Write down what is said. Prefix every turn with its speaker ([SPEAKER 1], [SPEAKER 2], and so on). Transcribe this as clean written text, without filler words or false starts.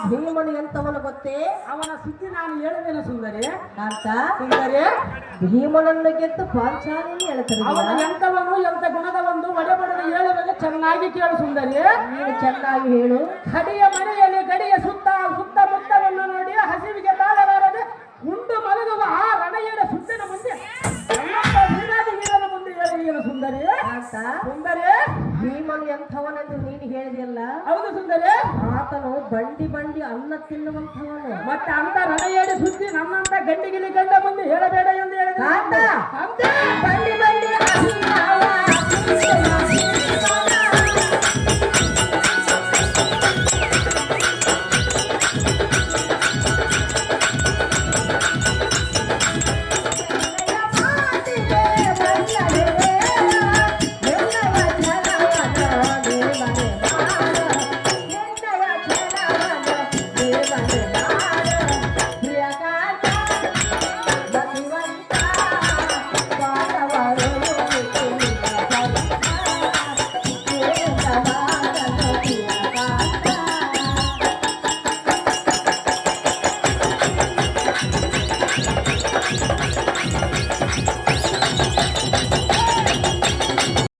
[SPEAKER 1] ಭೀಮನು ಎಂತವನು ಗೊತ್ತೇ?
[SPEAKER 2] ಅವನ ಸುದ್ದಿ ನಾನು ಹೇಳುತ್ತೇನೆ ಸುಂದರಿ.
[SPEAKER 1] ಅಂತ
[SPEAKER 2] ಸುಂದರಿ,
[SPEAKER 1] ಭೀಮನನ್ನು ಗೆದ್ದು ಪಾಂಚಾಲಿ ಹೇಳ್ತಾರೆ.
[SPEAKER 2] ಅವನ ಎಂತವನು ಎಂತ ಗುಣದ ಒಂದು ಒಡೆಬಡದ ಹೇಳುವಾಗ ಚೆನ್ನಾಗಿ ಕೇಳು ಸುಂದರಿ.
[SPEAKER 1] ನೀನು ಚೆನ್ನಾಗಿ ಹೇಳು.
[SPEAKER 2] ಕಡಿಯ ಮನೆಯಲ್ಲಿ ಗಡಿಯ ಸುತ್ತಮುತ್ತವನ್ನು ನೋಡಿ ಹಸಿವಿಗೆ ತಾಳಲಾರದೆ ಉಂಡು ಮಲಗುವ ಆ ರಣಯ್ಯನ ಸುತ್ತಿನ ಮುಂದೆ ಮುಂದೆ ಹೇಳಿ ಸುಂದರಿ.
[SPEAKER 1] ಅಂತ
[SPEAKER 2] ಸುಂದರಿ,
[SPEAKER 1] ಭೀಮನು ಎಂಥವನೆಂದು ನೀನು ಹೇಳಿದೆಯಲ್ಲ?
[SPEAKER 2] ಹೌದು ಸುಂದರಿ.
[SPEAKER 1] ಆತನು ಬಂಡಿ ಬಂಡಿ ಅನ್ನ ತಿನ್ನುವಂಥವನು.
[SPEAKER 2] ಮತ್ತೆ ಅಂತ ರಣಯ್ಯನ ಸುದ್ದಿ ನಮ್ಮಂತ ಗಂಡಿಗಿಲಿ ಗಂಡ ಮುಂದೆ ಹೇಳಬೇಡ ಎಂದು ಹೇಳಿದ.
[SPEAKER 1] ಬಂಡಿ ಬಂಡಿ